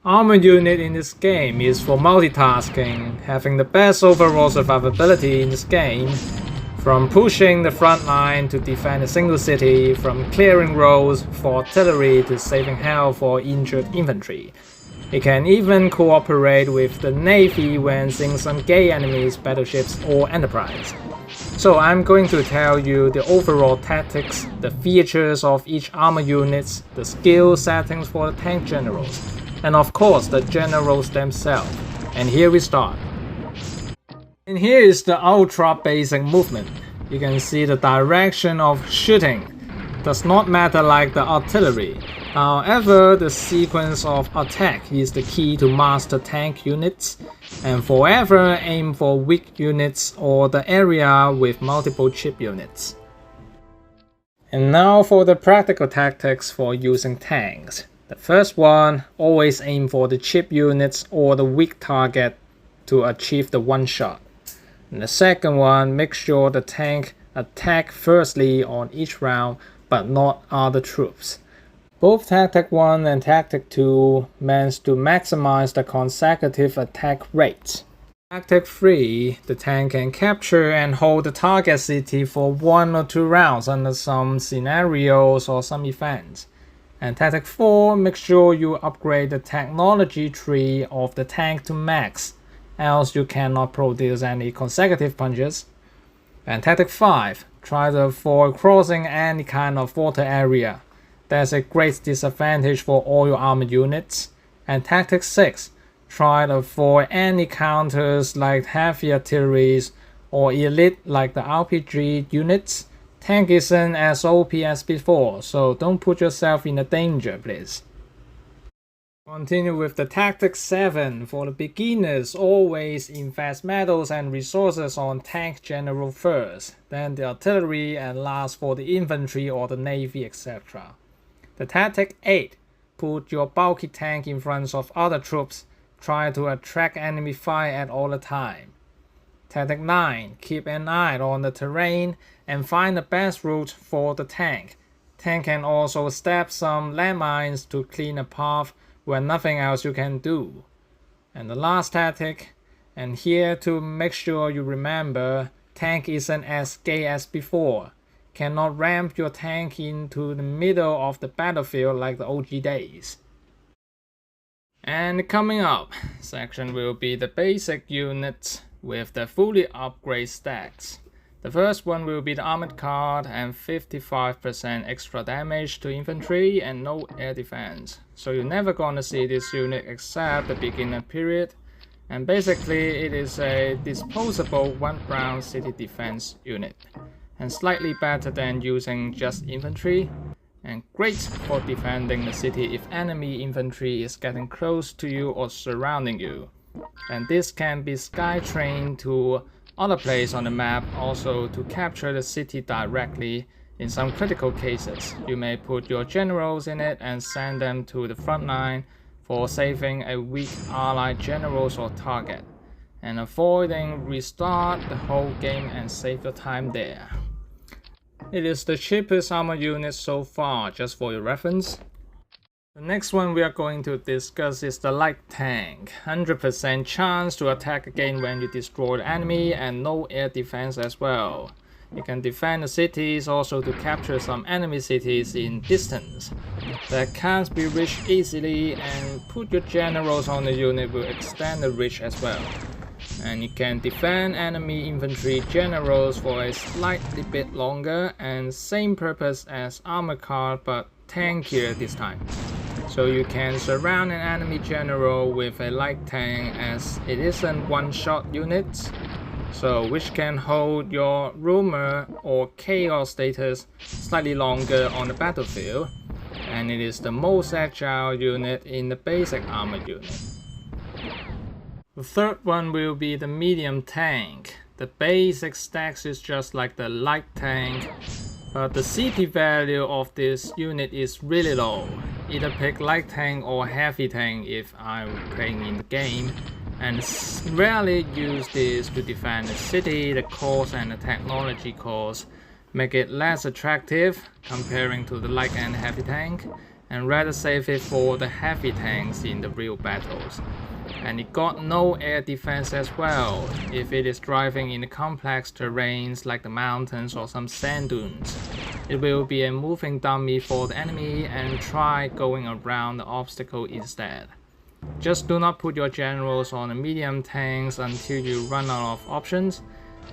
Armored unit in this game is for multitasking, having the best overall survivability in this game, from pushing the front line to defend a single city, from clearing roads for artillery to saving health for injured infantry. It can even cooperate with the Navy when seeing some gay enemies, battleships or enterprise. So I'm going to tell you the overall tactics, the features of each armor units, the skill settings for the tank generals, and of course the generals themselves. And here we start. And here is the ultra basic movement. You can see the direction of shooting. Does not matter like the artillery. However, the sequence of attack is the key to master tank units, and forever aim for weak units or the area with multiple chip units. And now for the practical tactics for using tanks. The first one, always aim for the chip units or the weak target to achieve the one shot. And the second one, make sure the tank attack firstly on each round but not other troops. Both Tactic 1 and Tactic 2 meant to maximize the consecutive attack rates. Tactic 3, the tank can capture and hold the target city for 1 or 2 rounds under some scenarios or some events. And Tactic 4, make sure you upgrade the technology tree of the tank to max, else you cannot produce any consecutive punches. And Tactic 5, try to avoid crossing any kind of water area. That's a great disadvantage for all your armored units. And Tactic 6, try to avoid any counters like heavy artillery or elite like the RPG units. Tank isn't as OP as before, so don't put yourself in a danger, please. Continue with the Tactic 7. For the beginners, always invest metals and resources on tank general first, then the artillery, and last for the infantry or the navy, etc. The Tactic 8. Put your bulky tank in front of other troops. Try to attract enemy fire at all the time. Tactic 9. Keep an eye on the terrain and find the best route for the tank. Tank can also stab some landmines to clean a path when nothing else you can do. And the last tactic, and here to make sure you remember, tank isn't as gay as before. Cannot ramp your tank into the middle of the battlefield like the OG days. And coming up, section will be the basic units with the fully upgrade stacks. The first one will be the Armored Car and 55% extra damage to infantry and no air defense. So you're never gonna see this unit except the beginner period. And basically it is a disposable 1 round city defense unit. And slightly better than using just infantry. And great for defending the city if enemy infantry is getting close to you or surrounding you. And this can be skytrained to other places on the map, also to capture the city directly. In some critical cases, you may put your generals in it and send them to the front line for saving a weak allied generals or target, and avoiding restart the whole game and save your time there. It is the cheapest armor unit so far, just for your reference. The next one we are going to discuss is the light tank. 100% chance to attack again when you destroy the enemy and no air defense as well. You can defend the cities, also to capture some enemy cities in distance that can't be reached easily, and put your generals on the unit will extend the reach as well. And you can defend enemy infantry generals for a slightly bit longer, and same purpose as Armored Car but tankier this time. So you can surround an enemy general with a light tank, as it isn't one-shot units, so which can hold your rumor or chaos status slightly longer on the battlefield, and it is the most agile unit in the basic armor unit. The third one will be the medium tank. The basic stacks is just like the light tank, but the CP value of this unit is really low. Either pick light tank or heavy tank if I'm playing in the game. and rarely use this to defend the city. The cost and the technology cost make it less attractive comparing to the light and heavy tank, and rather save it for the heavy tanks in the real battles. And it got no air defense as well if it is driving in the complex terrains like the mountains or some sand dunes. It will be a moving dummy for the enemy and try going around the obstacle instead. Just do not put your generals on the medium tanks until you run out of options,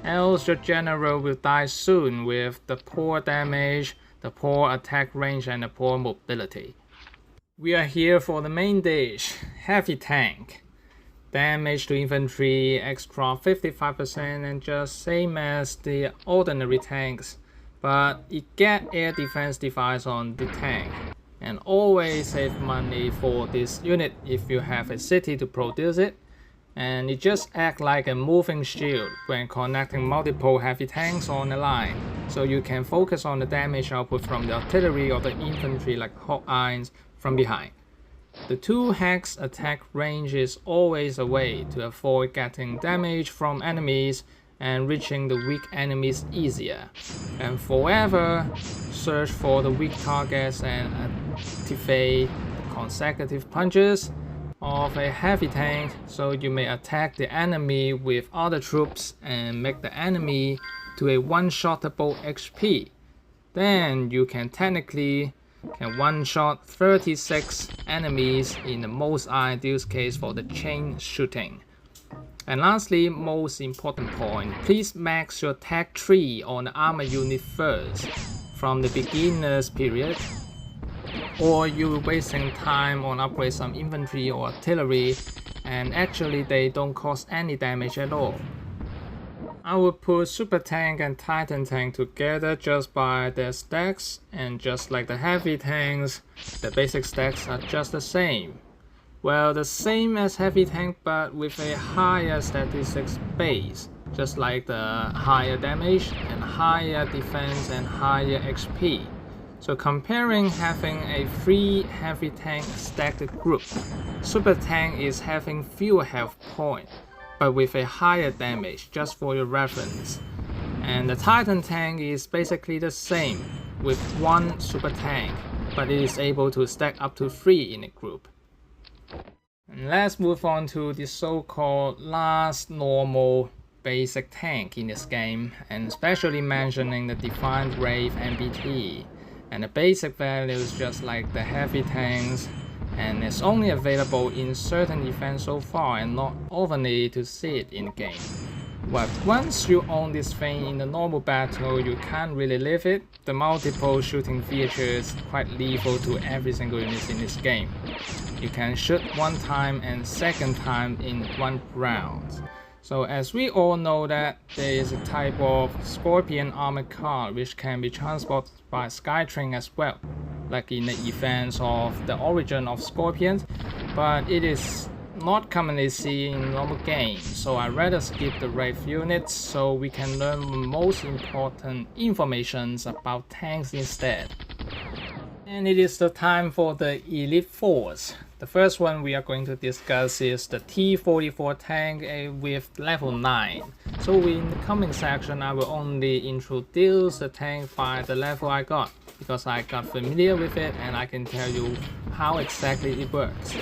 else your general will die soon with the poor damage, the poor attack range, and the poor mobility. We are here for the main dish, heavy tank. Damage to infantry extra 55% and just same as the ordinary tanks, but it get air defense device on the tank. And always save money for this unit if you have a city to produce it, and it just acts like a moving shield when connecting multiple heavy tanks on a line, so you can focus on the damage output from the artillery or the infantry like hot irons from behind. The 2 hex attack range is always a way to avoid getting damage from enemies and reaching the weak enemies easier. And forever search for the weak targets and activate consecutive punches of a heavy tank so you may attack the enemy with other troops and make the enemy to a one-shottable HP. Then you can technically one-shot 36 enemies in the most ideal case for the chain shooting. And lastly, most important point, please max your tech tree on the armor unit first from the beginner's period, or you're wasting time on upgrade some infantry or artillery and actually they don't cause any damage at all. I would put super tank and titan tank together just by their stacks, and just like the heavy tanks, the basic stacks are just the same. Well, the same as heavy tank but with a higher statistics base, just like the higher damage and higher defense and higher HP. So comparing having a 3 heavy tank stacked group, super tank is having fewer health points but with a higher damage, just for your reference. And the titan tank is basically the same with 1 super tank, but it is able to stack up to 3 in a group. And let's move on to the so-called last normal basic tank in this game, and especially mentioning the defined Wraith MBT. And the basic values just like the heavy tanks, and it's only available in certain events so far and not often to see it in the game. But once you own this thing in the normal battle, you can't really leave it. The multiple shooting features quite lethal to every single unit in this game. You can shoot 1 time and 2nd time in 1 round. So as we all know that there is a type of Scorpion Armoured Car which can be transported by Skytrain as well, like in the events of the origin of Scorpions, but it is not commonly seen in normal games, so I'd rather skip the Wraith units so we can learn the most important information about tanks instead. And it is the time for the Elite Force. The first one we are going to discuss is the T-44 tank with level 9. So in the coming section I will only introduce the tank by the level I got, because I got familiar with it and I can tell you how exactly it works.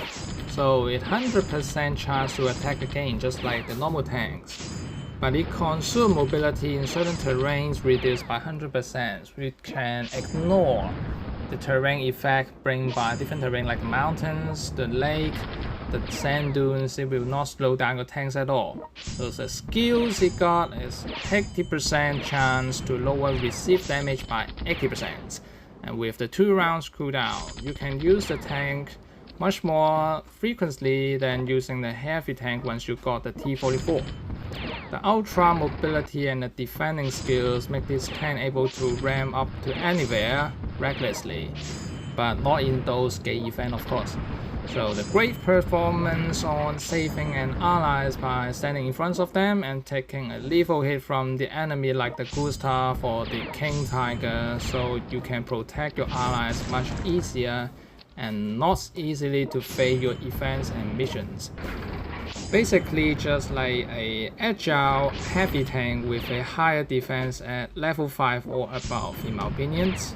So it 100% chance to attack again just like the normal tanks, but it consumes mobility in certain terrains reduced by 100%, which can ignore the terrain effect brought by different terrain like the mountains, the lake, the sand dunes. It will not slow down your tanks at all. So the skills it got is 80% chance to lower received damage by 80%. And with the 2 rounds cooldown, you can use the tank much more frequently than using the heavy tank once you got the T-44. The ultra mobility and the defending skills make this tank able to ram up to anywhere recklessly, but not in those gay events of course. So the great performance on saving an allies by standing in front of them and taking a lethal hit from the enemy like the Gustav or the King Tiger, so you can protect your allies much easier and not easily to fail your events and missions. Basically just like a agile heavy tank with a higher defense at level 5 or above in my opinions.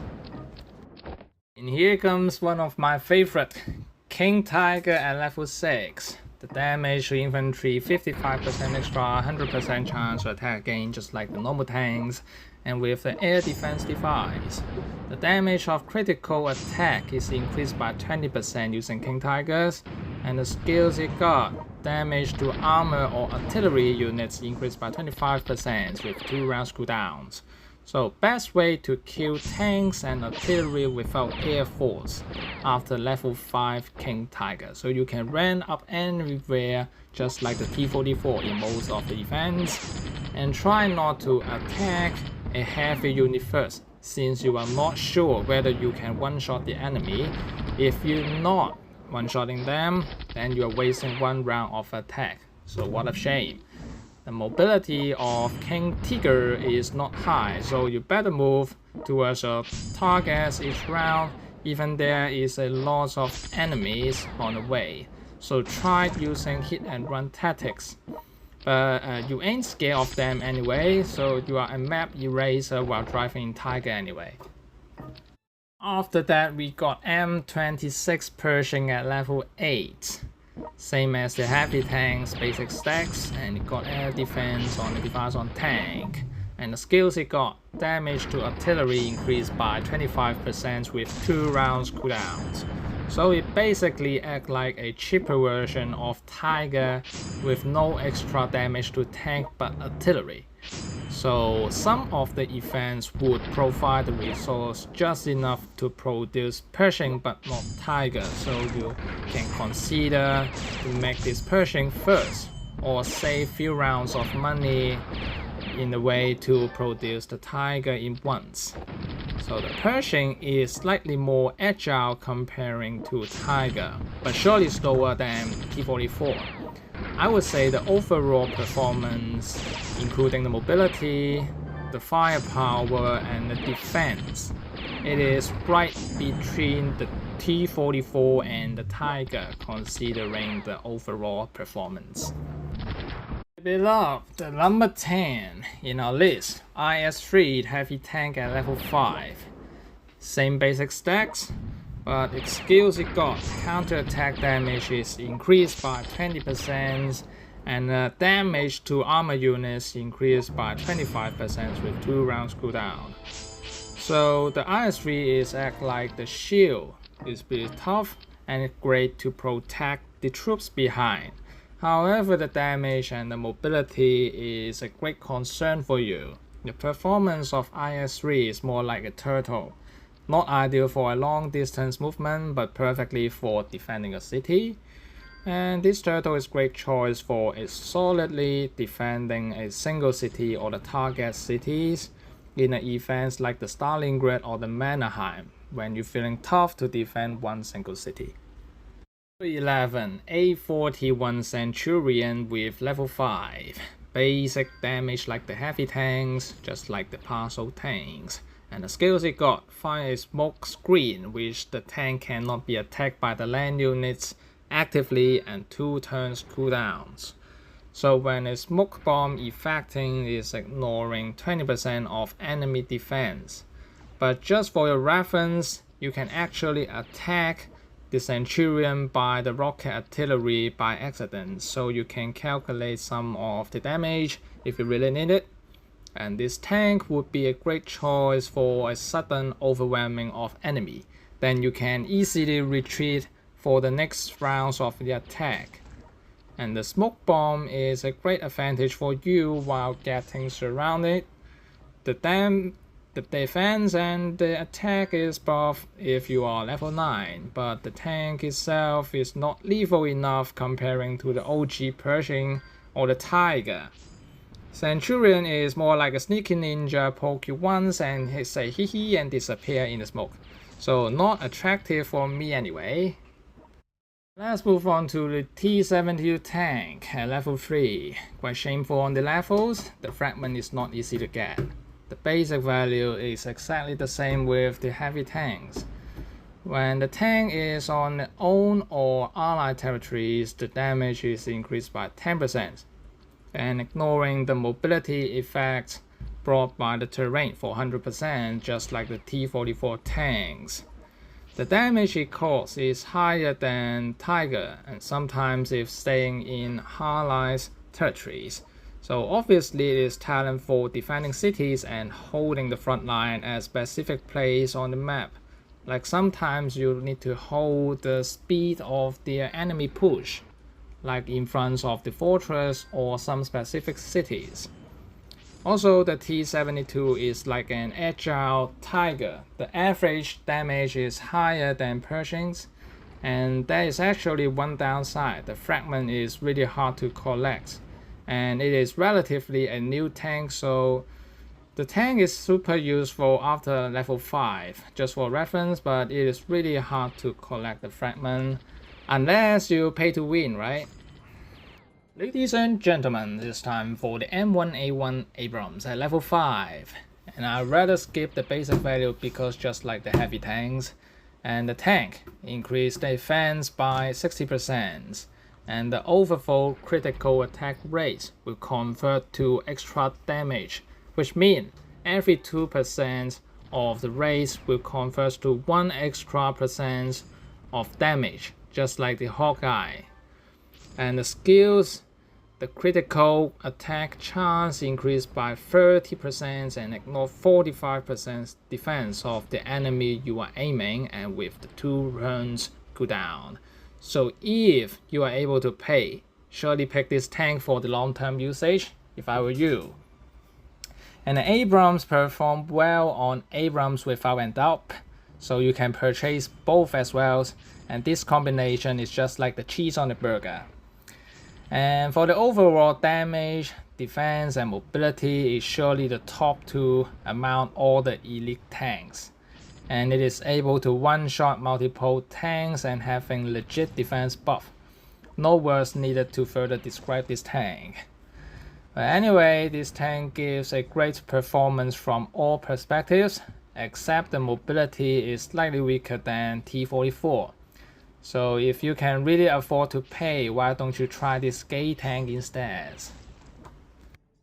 And here comes one of my favorite, King Tiger at level 6. The damage to infantry 55% extra, 100% chance to attack again just like the normal tanks, and with the air defense device. The damage of critical attack is increased by 20% using King Tigers, and the skills it got, damage to armor or artillery units increased by 25% with 2 rounds cooldowns. So best way to kill tanks and artillery without air force after level 5 King Tiger. So you can run up anywhere just like the T-44 in most of the events, and try not to attack a heavy unit first, since you are not sure whether you can one-shot the enemy. If you're not one-shotting them, then you are wasting 1 round of attack. So what a shame. The mobility of King Tiger is not high, so you better move towards your targets each round, even there is a lot of enemies on the way. So try using hit and run tactics. But you ain't scared of them anyway, so you are a map eraser while driving in Tiger anyway. After that we got M26 Pershing at level 8. Same as the heavy tank's basic stacks, and it got air defense on the device on tank. And the skills it got, damage to artillery increased by 25% with 2 rounds cooldowns. So it basically acts like a cheaper version of Tiger with no extra damage to tank but artillery. So some of the events would provide the resource just enough to produce Pershing but not Tiger, so you can consider to make this Pershing first, or save few rounds of money in the way to produce the Tiger in once. So the Pershing is slightly more agile comparing to Tiger, but surely slower than T-44. I would say the overall performance, including the mobility, the firepower and the defense, it is right between the T-44 and the Tiger considering the overall performance. Beloved, the number 10 in our list, IS-3 heavy tank at level 5. Same basic stacks, but the skills it got, counter-attack damage is increased by 20%, and damage to armor units increased by 25% with 2 rounds cooldown. So the IS-3 is act like the shield, it's pretty tough and it's great to protect the troops behind. However, the damage and the mobility is a great concern for you. The performance of IS-3 is more like a turtle. Not ideal for a long distance movement, but perfectly for defending a city. And this turtle is a great choice for a solidly defending a single city or the target cities in events like the Stalingrad or the Mannerheim, when you're feeling tough to defend one single city. 11. A41 Centurion with level 5. Basic damage like the heavy tanks, just like the parcel tanks. And the skills it got, fire a smoke screen, which the tank cannot be attacked by the land units actively, and 2 turns cooldowns. So when a smoke bomb effecting is ignoring 20% of enemy defense. But just for your reference, you can actually attack the Centurion by the rocket artillery by accident, so you can calculate some of the damage if you really need it. And this tank would be a great choice for a sudden overwhelming of enemy. Then you can easily retreat for the next rounds of the attack. And the smoke bomb is a great advantage for you while getting surrounded. The defense and the attack is buff if you are level 9, but the tank itself is not lethal enough comparing to the OG Pershing or the Tiger. Centurion is more like a sneaky ninja, poke you once and say hee hee and disappear in the smoke. So not attractive for me anyway. Let's move on to the T-72 tank at level 3. Quite shameful on the levels, the fragment is not easy to get. The basic value is exactly the same with the heavy tanks. When the tank is on own or allied territories, the damage is increased by 10%, and ignoring the mobility effects brought by the terrain for 100%, just like the T-44 tanks. The damage it causes is higher than Tiger, and sometimes if staying in allied territories. So obviously it is talent for defending cities and holding the front line at a specific place on the map. Like sometimes you need to hold the speed of the enemy push, like in front of the fortress or some specific cities. Also, the T-72 is like an agile tiger. The average damage is higher than Pershing's, and there is actually one downside. The fragment is really hard to collect, and it is relatively a new tank, so the tank is super useful after level 5, just for reference, but it is really hard to collect the fragment, unless you pay to win, right? Ladies and gentlemen, it's time for the M1A1 Abrams at level 5, and I'd rather skip the basic value because just like the heavy tanks, and the tank increased defense by 60%, and the overall critical attack rate will convert to extra damage, which means every 2% of the rate will convert to 1 extra percent of damage, just like the Hawkeye. And the skills, the critical attack chance increased by 30% and ignore 45% defense of the enemy you are aiming, and with the 2 runs cooldown. So if you are able to pay, surely pick this tank for the long-term usage if I were you. And the Abrams performed well on Abrams without a doubt, so you can purchase both as well, and this combination is just like the cheese on the burger. And for the overall damage, defense and mobility is surely the top 2 among all the elite tanks. And it is able to one-shot multiple tanks and having legit defense buff. No words needed to further describe this tank. But anyway, this tank gives a great performance from all perspectives, except the mobility is slightly weaker than T-44. So if you can really afford to pay, why don't you try this gay tank instead?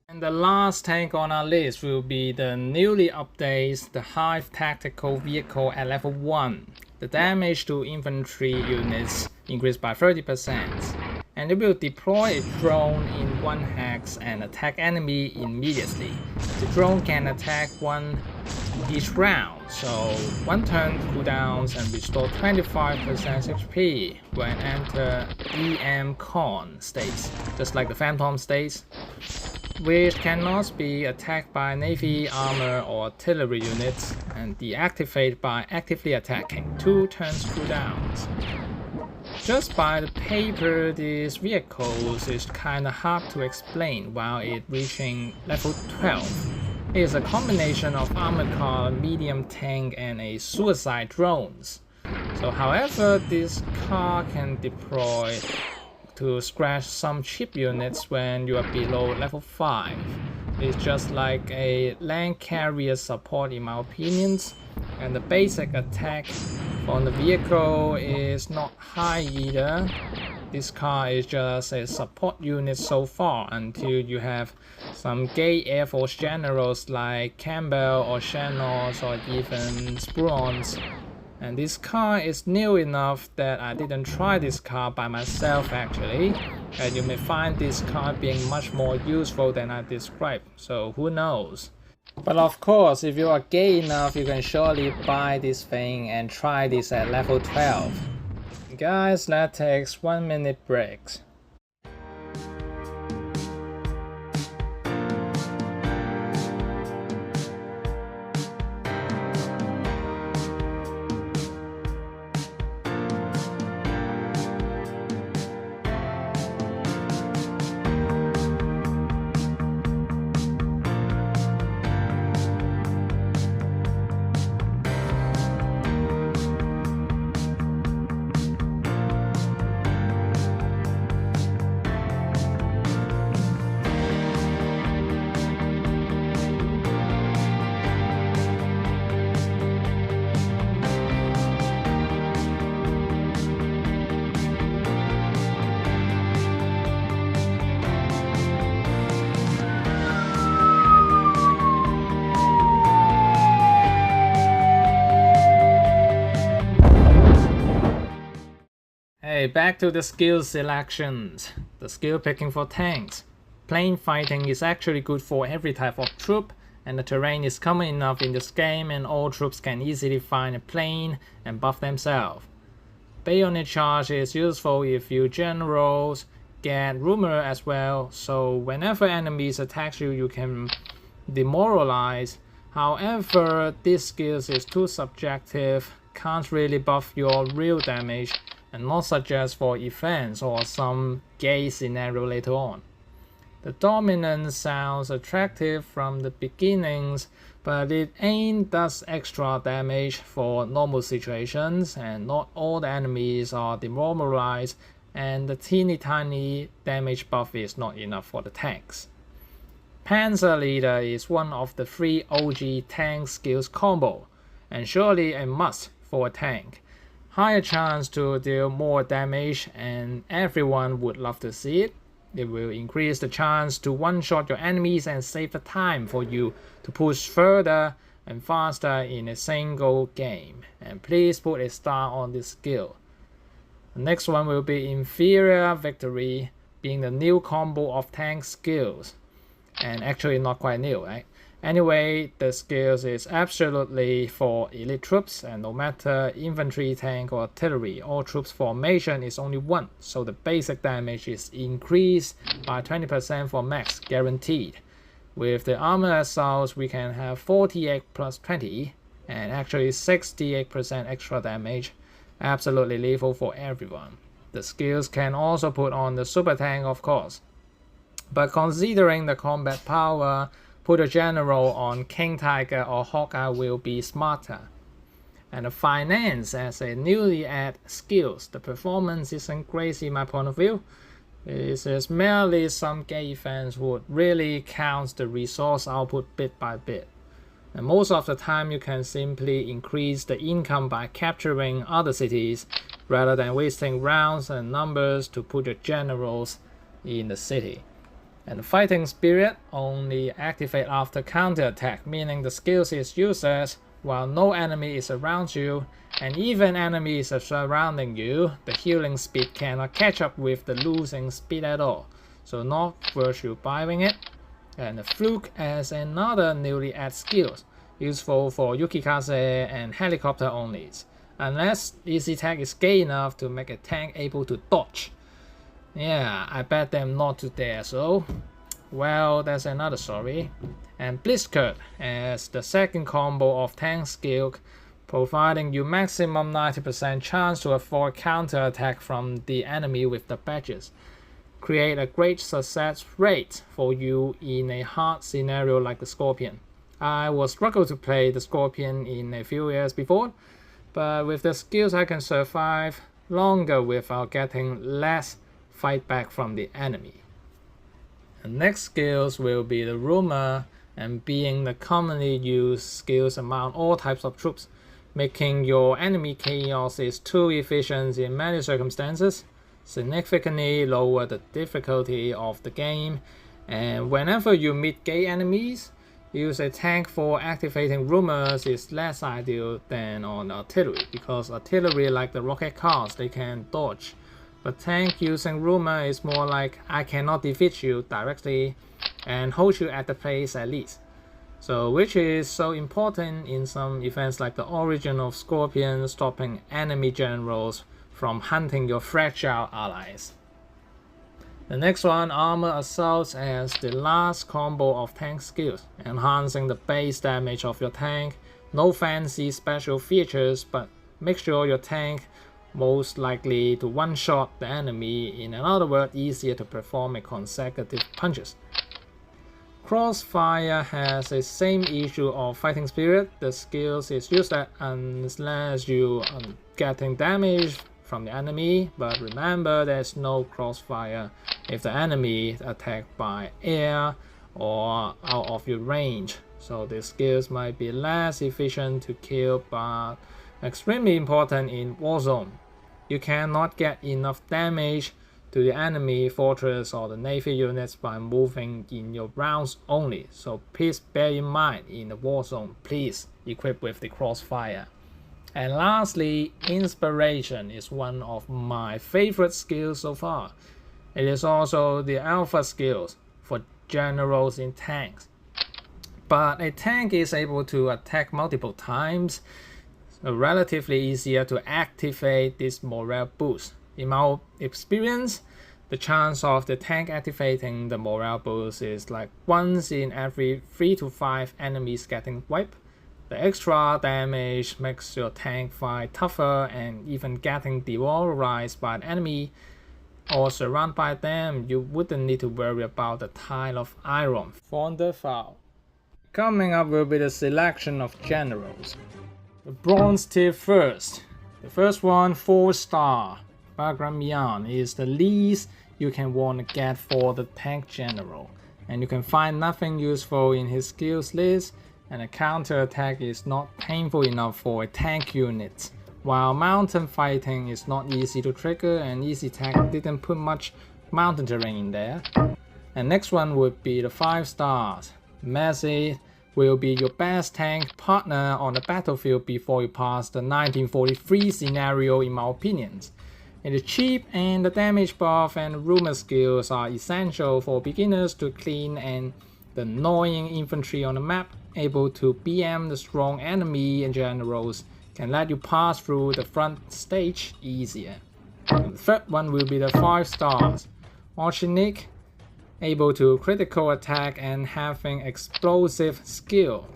And the last tank on our list will be the newly updated the Hive tactical vehicle at level 1. The damage to infantry units increased by 30%, and it will deploy a drone in 1 hex and attack enemy immediately. The drone can attack 1 each round, so 1 turn cooldowns and restore 25% HP when enter EM con states, just like the Phantom states, which cannot be attacked by Navy armor or artillery units, and deactivate by actively attacking 2 turns cooldowns. Just by the paper, these vehicles is kinda hard to explain while it reaching level 12. It is a combination of armored car, medium tank, and a suicide drones. So however, this car can deploy to scratch some cheap units when you are below level 5. It's just like a land carrier support in my opinion, and the basic attack on the vehicle is not high either. This car is just a support unit so far until you have some gay Air Force generals like Campbell or Shannon or even Sprons. And this car is new enough that I didn't try this car by myself actually, and you may find this car being much more useful than I described, so who knows. But of course, if you are gay enough, you can surely buy this thing and try this at level 12. Guys, let's take 1 minute breaks. Okay, back to the skill selections. The skill picking for tanks. Plane fighting is actually good for every type of troop, and the terrain is common enough in this game and all troops can easily find a plane and buff themselves. Bayonet charge is useful if you generals get rumor as well, so whenever enemies attack you, you can demoralize. However, this skill is too subjective, can't really buff your real damage, and not suggest for events or some gay scenario later on. The dominance sounds attractive from the beginnings, but it ain't does extra damage for normal situations, and not all the enemies are demoralized, and the teeny tiny damage buff is not enough for the tanks. Panzer Leader is one of the 3 OG tank skills combo, and surely a must for a tank. Higher chance to deal more damage, and everyone would love to see it. It will increase the chance to one-shot your enemies and save the time for you to push further and faster in a single game. And please put a star on this skill. The next one will be Inferior Victory, being the new combo of tank skills. And actually not quite new, right? Anyway, the skills is absolutely for elite troops, and no matter infantry, tank or artillery, all troops formation is only 1, so the basic damage is increased by 20% for max, guaranteed. With the armor assaults, we can have 48 plus 20, and actually 68% extra damage, absolutely lethal for everyone. The skills can also put on the super tank, of course. But considering the combat power, put a general on King Tiger or Hawkeye will be smarter. And the finance as a newly added skills, the performance isn't crazy in my point of view. This is merely some gay fans would really count the resource output bit by bit. And most of the time you can simply increase the income by capturing other cities rather than wasting rounds and numbers to put your generals in the city. And the fighting spirit only activate after counterattack, meaning the skills is useless while no enemy is around you, and even enemies are surrounding you, the healing speed cannot catch up with the losing speed at all, so not worth you buying it. And the fluke as another newly added skills, useful for Yukikaze and helicopter only, unless easy tag is gay enough to make a tank able to dodge. Yeah, I bet them not to dare so. Well, that's another story. And Blitzkrieg as the second combo of tank skill, providing you maximum 90% chance to avoid counterattack from the enemy with the badges. Create a great success rate for you in a hard scenario like the Scorpion. I will struggle to play the Scorpion in a few years before, but with the skills I can survive longer without getting less fight back from the enemy. The next skills will be the rumor, and being the commonly used skills among all types of troops, making your enemy chaos is too efficient in many circumstances, significantly lower the difficulty of the game, and whenever you meet gay enemies, use a tank for activating rumors is less ideal than on artillery, because artillery like the rocket cars, they can dodge. But tank using rumor is more like I cannot defeat you directly and hold you at the place at least. So which is so important in some events like the origin of Scorpion, stopping enemy generals from hunting your fragile allies. The next one, Armor Assault as the last combo of tank skills, enhancing the base damage of your tank. No fancy special features, but make sure your tank most likely to one-shot the enemy, in another word, easier to perform a consecutive punches. Crossfire has the same issue of fighting spirit. The skills is used unless you are getting damage from the enemy, but remember there's no crossfire if the enemy is attacked by air or out of your range, so the skills might be less efficient to kill but extremely important in Warzone. You cannot get enough damage to the enemy fortress or the navy units by moving in your rounds only, so please bear in mind in the Warzone, please equip with the crossfire. And lastly, Inspiration is one of my favorite skills so far. It is also the alpha skills for generals in tanks. But a tank is able to attack multiple times, so relatively easier to activate this morale boost. In my experience, the chance of the tank activating the morale boost is like once in every 3 to 5 enemies getting wiped. The extra damage makes your tank fight tougher, and even getting demoralized by an enemy or surrounded by them, you wouldn't need to worry about the tile of iron from the foul. Coming up will be the selection of generals. The bronze tier first. The first one, 4-star. Bagramian is the least you can want to get for the tank general, and you can find nothing useful in his skills list, and a counter attack is not painful enough for a tank unit, while mountain fighting is not easy to trigger, and easy attack didn't put much mountain terrain in there. And next one would be the 5 stars. Messi will be your best tank partner on the battlefield before you pass the 1943 scenario in my opinion. It is cheap, and the damage buff and rumor skills are essential for beginners to clean and the annoying infantry on the map, able to BM the strong enemy and generals, can let you pass through the front stage easier. And the third one will be the 5 stars. Oceanic, able to critical attack and having explosive skill.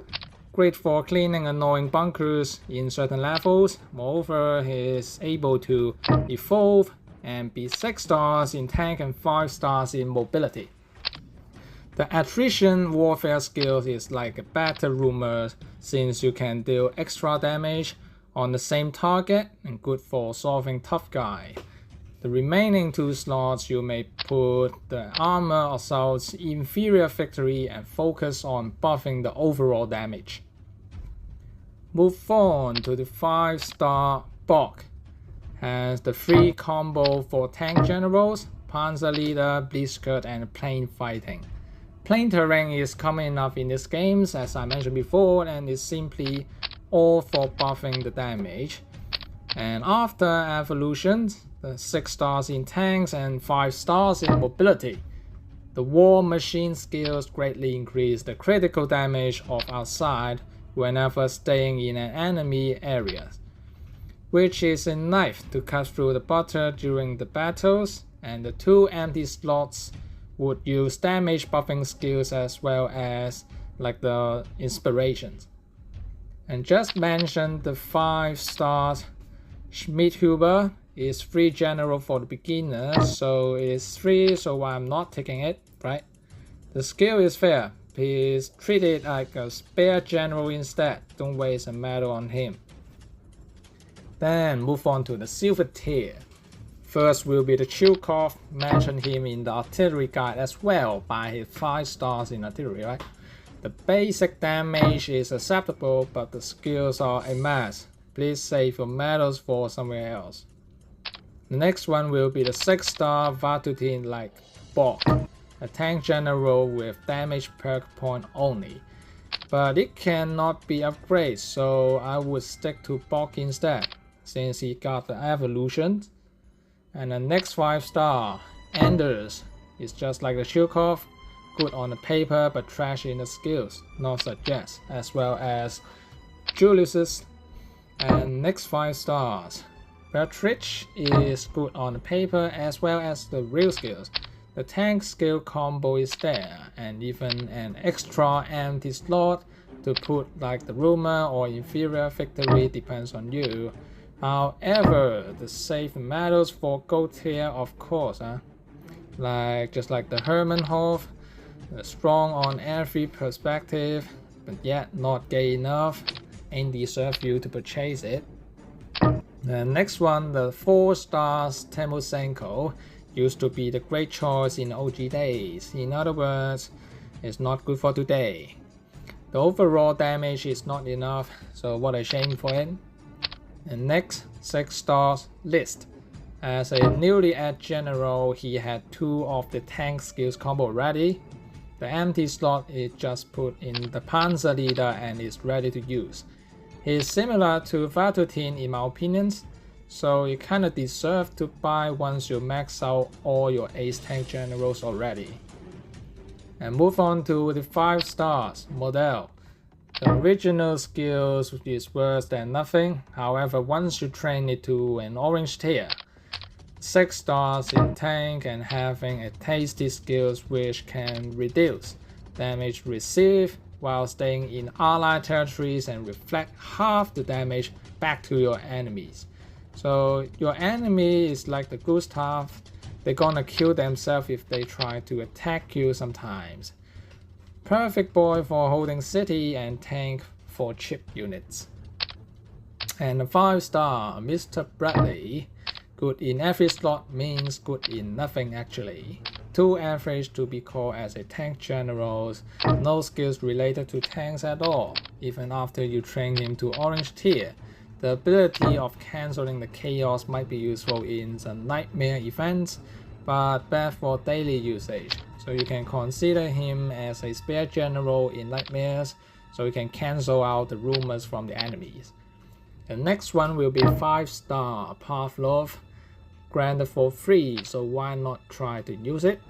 Great for cleaning annoying bunkers in certain levels. Moreover, he is able to evolve and be 6 stars in tank and 5 stars in mobility. The attrition warfare skill is like a better rumor, since you can deal extra damage on the same target and good for solving tough guy. The remaining 2 slots you may put the armor assault's inferior victory and focus on buffing the overall damage. Move on to the 5-star Bok. Has the 3 combo for tank generals, Panzer Leader, Blitzkrieg, and plane fighting. Plane terrain is common enough in these games as I mentioned before, and is simply all for buffing the damage. And after evolutions, the 6 stars in tanks and 5 stars in mobility. The war machine skills greatly increase the critical damage of our side whenever staying in an enemy area, which is a knife to cut through the butter during the battles, and the 2 empty slots would use damage buffing skills as well as like the inspirations. And just mentioned the 5 stars Schmidhuber is 3 general for the beginners, so it is 3, so I'm not taking it, right? The skill is fair. Please treat it like a spare general instead. Don't waste a medal on him. Then move on to the silver tier. First will be the Chilkov. Mentioned him in the artillery guide as well by his 5 stars in artillery, right? The basic damage is acceptable, but the skills are a mess. Please save your medals for somewhere else. The next one will be the 6-star Vatutin like Bok, a tank general with damage perk point only. But it cannot be upgraded, so I would stick to Bok instead, since he got the evolution. And the next 5-star, Anders, is just like the Chilkov, good on the paper but trash in the skills, not suggest, as well as Julius's. And next 5 stars, Bertrich is good on the paper as well as the real skills. The tank skill combo is there, and even an extra empty slot to put like the rumor or inferior victory depends on you. However, the safe medals for gold tier, of course, just like the Hermannhof, strong on every perspective, but yet not gay enough, ain't deserve you to purchase it. The next one, the 4 stars Temusenko, used to be the great choice in OG days. In other words, it's not good for today. The overall damage is not enough, so what a shame for it. And next, 6 stars List. As a newly added general, he had 2 of the tank skills combo ready. The empty slot is just put in the Panzer Leader and is ready to use. He's similar to Vatutin in my opinions, so you kinda deserve to buy once you max out all your ace tank generals already. And move on to the 5 stars model. The original skills is worse than nothing, however once you train it to an orange tier, 6 stars in tank and having a tasty skills which can reduce damage received while staying in allied territories and reflect half the damage back to your enemies. So your enemy is like the Gustav, they're gonna kill themselves if they try to attack you sometimes. Perfect boy for holding city and tank for chip units. And the 5 star Mr. Bradley, good in every slot means good in nothing actually. Too average to be called as a tank general, no skills related to tanks at all, even after you train him to orange tier. The ability of cancelling the chaos might be useful in some nightmare events, but bad for daily usage. So you can consider him as a spare general in nightmares, so you can cancel out the rumors from the enemies. The next one will be 5 star Pavlov, granted for free, so why not try to use it?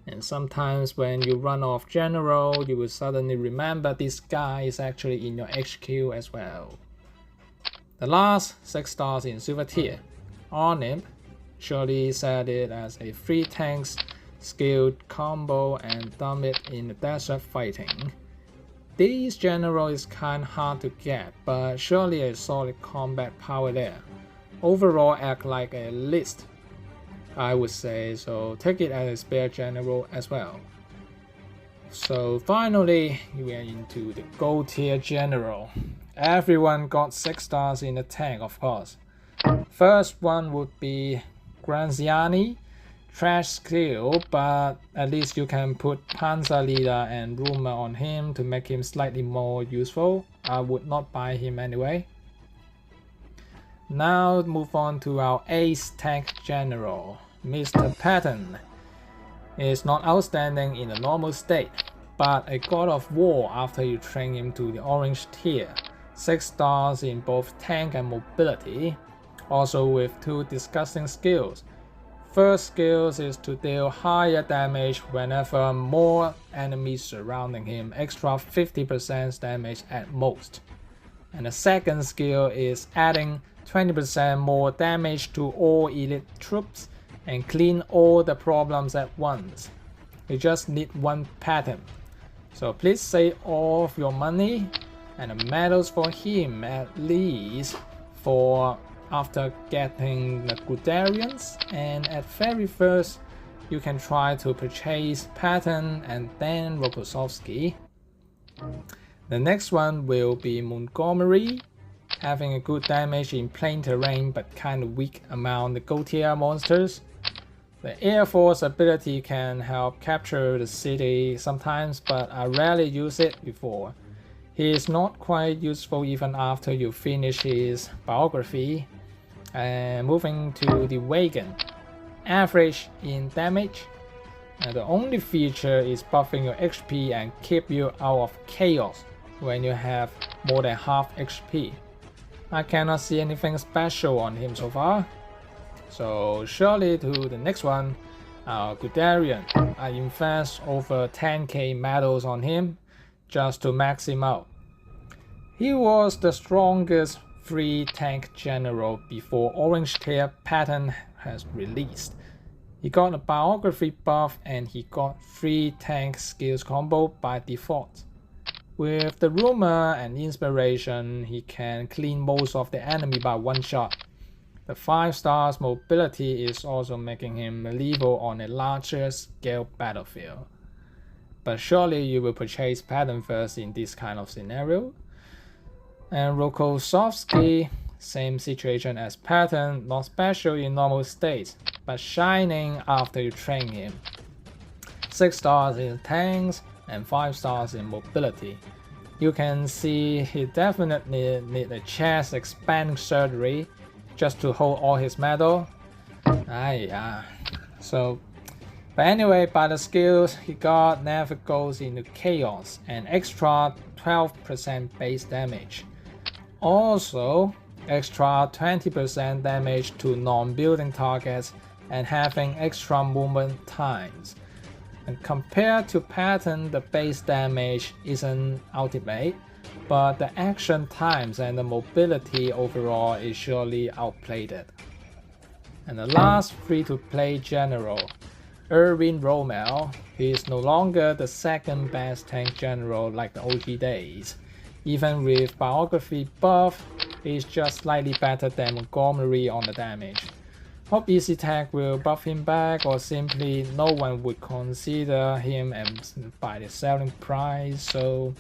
And sometimes when you run off general, you will suddenly remember this guy is actually in your HQ as well. The last 6 stars in silver tier, Arnib, surely set it as a 3 tanks skilled combo and dump it in the desert fighting. This general is kinda hard to get, but surely a solid combat power there. Overall act like a list, I would say, so take it as a spare general as well. So finally, we are into the gold tier general. Everyone got 6 stars in the tank, of course. First one would be Graziani, trash skill, but at least you can put Panzer Leader and Rumor on him to make him slightly more useful. I would not buy him anyway. Now move on to our ace tank general, Mr. Patton. Is not outstanding in a normal state, but a god of war after you train him to the orange tier. 6 stars in both tank and mobility, also with 2 disgusting skills. First skills is to deal higher damage whenever more enemies surrounding him, extra 50% damage at most. And the second skill is adding 20% more damage to all elite troops and clean all the problems at once. You just need 1 pattern. So please save all of your money and the medals for him at least for after getting the Guderians, and at very first you can try to purchase Patton and then Rokossovsky. The next one will be Montgomery, having a good damage in plain terrain but kinda weak among the gold tier monsters. The Air Force ability can help capture the city sometimes, but I rarely use it before. He is not quite useful even after you finish his biography. And moving to the wagon, average in damage, and the only feature is buffing your HP and keep you out of chaos when you have more than half HP. I cannot see anything special on him so far. So surely to the next one, our Guderian. I invest over 10k medals on him just to max him out. He was the strongest 3 tank general before orange tier pattern has released. He got a biography buff and he got 3 tank skills combo by default. With the rumor and inspiration, he can clean most of the enemy by 1 shot. The 5 stars mobility is also making him lethal on a larger scale battlefield. But surely you will purchase pattern first in this kind of scenario. And Rokossovsky, same situation as Patton, not special in normal states, but shining after you train him. 6 stars in tanks and 5 stars in mobility. You can see he definitely need a chest expanding surgery just to hold all his metal. But anyway, by the skills he got, never goes into chaos and extra 12% base damage. Also, extra 20% damage to non-building targets and having extra movement times. And compared to pattern, the base damage isn't ultimate, but the action times and the mobility overall is surely outplayed. And the last free-to-play general, Erwin Rommel, he is no longer the second best tank general like the OG days. Even with biography buff, he is just slightly better than Montgomery on the damage. Hope EasyTech will buff him back, or simply no one would consider him by the selling price, so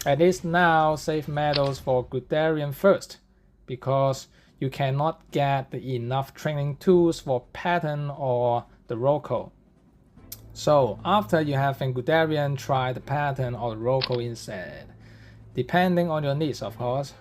at least now save medals for Guderian first, because you cannot get enough training tools for pattern or the Roko. So after you have Guderian, try the pattern or the Roko instead, depending on your needs of course.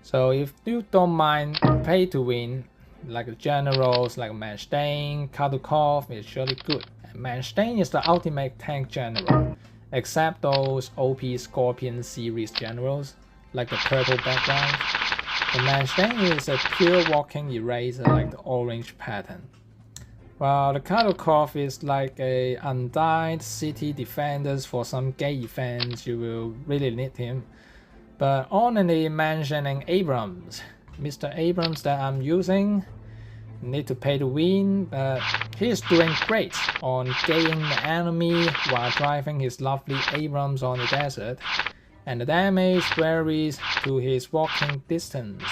So if you don't mind pay to win, like the generals like Manstein, Kadukov is surely good. And Manstein is the ultimate tank general, except those OP Scorpion series generals, like the purple background. The Manstein is a pure walking eraser like the orange pattern. While the Kadukov is like a undyed city defenders for some gay events, you will really need him. But only mentioning Abrams, Mr. Abrams that I'm using, need to pay to win, but he's doing great on gaying the enemy while driving his lovely Abrams on the desert, and the damage varies to his walking distance,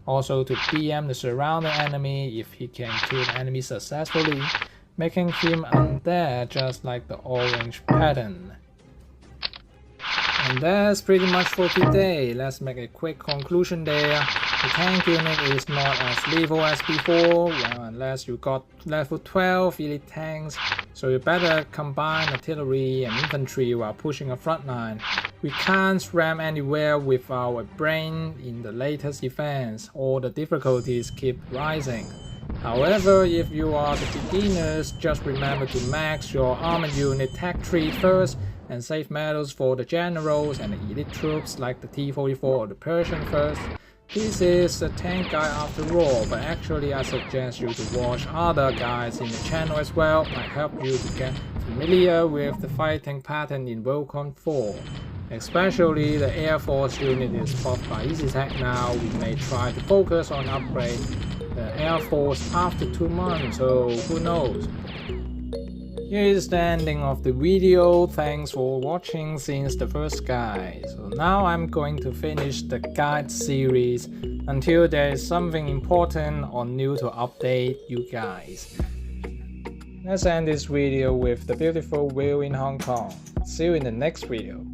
also to BM the surrounding enemy if he can kill the enemy successfully, making him undead just like the orange pattern. And that's pretty much for today. Let's make a quick conclusion there. The tank unit is not as lethal as before, unless you got level 12 elite tanks, so you better combine artillery and infantry while pushing a front line. We can't ram anywhere with our brain in the latest events, all the difficulties keep rising. However, if you are the beginners, just remember to max your armored unit tech tree first and save medals for the generals and the elite troops like the T-44 or the Pershing first. This is a tank guide after all, but actually I suggest you to watch other guides in the channel as well, might help you to get familiar with the fighting pattern in welcom 4. Especially the Air Force unit is buffed by EasyTech now, we may try to focus on upgrade the Air Force after 2 months, so who knows. Here is the ending of the video. Thanks for watching since the first guide. So now I'm going to finish the guide series until there is something important or new to update you guys. Let's end this video with the beautiful view in Hong Kong. See you in the next video.